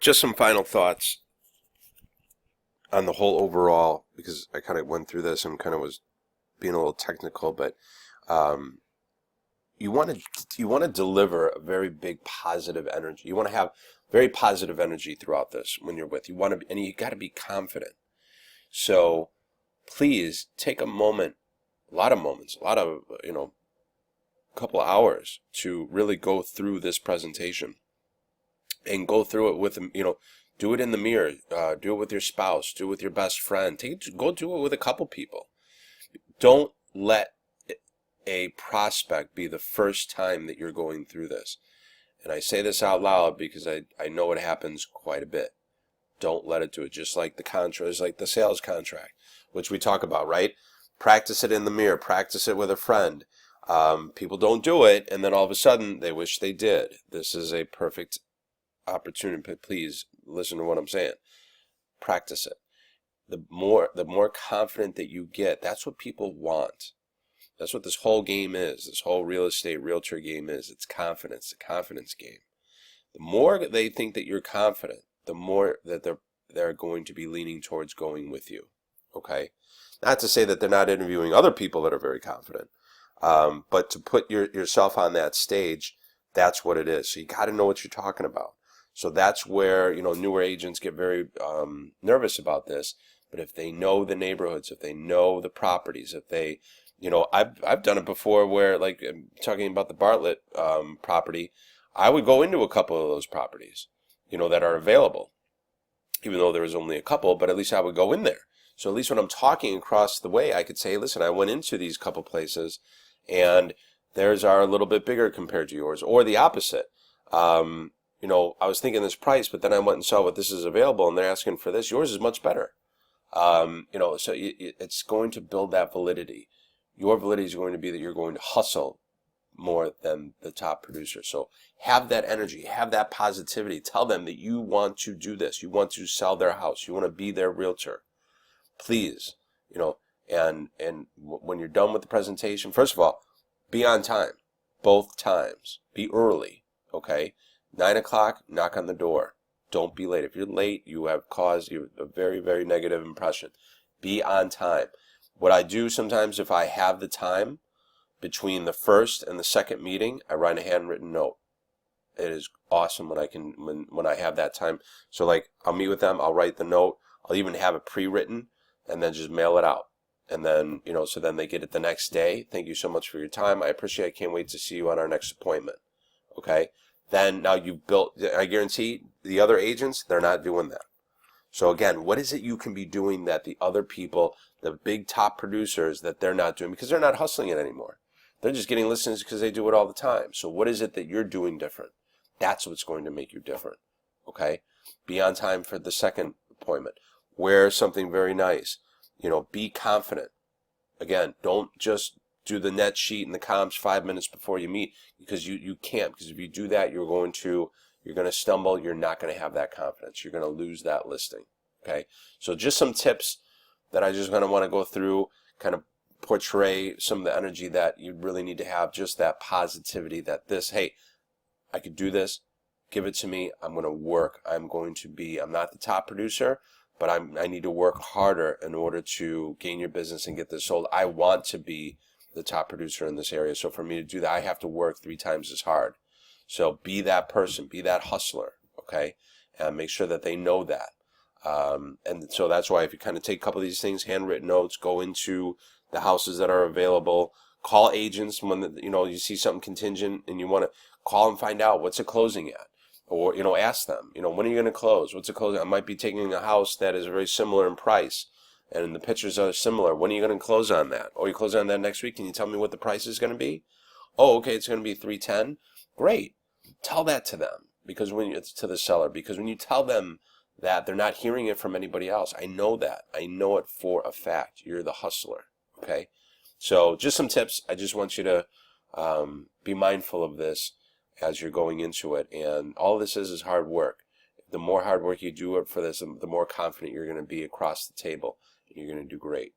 Just some final thoughts on the whole overall, because I kind of went through this and kind of was being a little technical, but um, you want to deliver a very big positive energy. You want to have very positive energy throughout this when you're with. You want to, and you got to be confident. So please take a moment, a lot of moments, a lot of couple of hours to really go through this presentation and go through it with them. Do it in the mirror, do it with your spouse, do it with your best friend. Go do it with a couple people. Don't let a prospect be the first time that you're going through this. And I say this out loud because I know it happens quite a bit. Don't let it do it. Just like the contract, like the sales contract, which we talk about, right? Practice it in the mirror. Practice it with a friend. People don't do it, and then all of a sudden they wish they did. This is a perfect opportunity. But please listen to what I'm saying. Practice it. The more confident that you get, that's what people want. That's what this whole game is. This whole real estate realtor game is. It's confidence, the confidence game. The more they think that you're confident, the more that they're going to be leaning towards going with you. Okay? Not to say that they're not interviewing other people that are very confident, but to put yourself on that stage, that's what it is. So you got to know what you're talking about. So that's where newer agents get very nervous about this. But if they know the neighborhoods, if they know the properties, if they I've done it before where, like, talking about the Bartlett property, I would go into a couple of those properties, that are available, even though there was only a couple, but at least I would go in there. So at least when I'm talking across the way, I could say, listen, I went into these couple places and theirs are a little bit bigger compared to yours, or the opposite. I was thinking this price, but then I went and saw what this is available and they're asking for this. Yours is much better. So it's going to build that validity. Your validity is going to be that you're going to hustle more than the top producer. So have that energy, have that positivity. Tell them that you want to do this. You want to sell their house. You want to be their realtor. Please, and when you're done with the presentation, first of all, be on time. Both times. Be early, okay? 9 o'clock, knock on the door. Don't be late. If you're late, you have caused a very, very negative impression. Be on time. What I do sometimes, if I have the time between the first and the second meeting, I write a handwritten note. It is awesome when I have that time. So, like, I'll meet with them, I'll write the note, I'll even have it pre-written, and then just mail it out. And then, so then they get it the next day. Thank you so much for your time. I appreciate it. I can't wait to see you on our next appointment. Okay? Then now you've built, I guarantee the other agents, they're not doing that. So again, what is it you can be doing that the other people, the big top producers, that they're not doing? Because they're not hustling it anymore. They're just getting listings because they do it all the time. So what is it that you're doing different? That's what's going to make you different. Okay? Be on time for the second appointment. Wear something very nice. Be confident. Again, don't just do the net sheet and the comps 5 minutes before you meet, because you can't. Because if you do that, you're going to stumble. You're not going to have that confidence. You're going to lose that listing. Okay? So just some tips that I just kind of want to go through, kind of portray some of the energy that you really need to have, just that positivity that hey, I could do this. Give it to me. I'm going to work. I'm not the top producer, but I need to work harder in order to gain your business and get this sold. I want to be the top producer in this area. So for me to do that, I have to work 3 times as hard. So be that person, be that hustler, okay? And make sure that they know that. And so that's why if you kind of take a couple of these things, handwritten notes, go into the houses that are available, call agents when you see something contingent and you want to call and find out what's it closing at. Or, ask them, when are you going to close? What's it closing? I might be taking a house that is very similar in price and the pictures are similar. When are you going to close on that? Or you close on that next week? Can you tell me what the price is going to be? Oh, okay, it's going to be $310. Great. Tell that to them, because it's to the seller, because when you tell them that, they're not hearing it from anybody else. I know that. I know it for a fact. You're the hustler. Okay. So just some tips. I just want you to be mindful of this as you're going into it. And all this is hard work. The more hard work you do it for this, the more confident you're going to be across the table. And you're going to do great.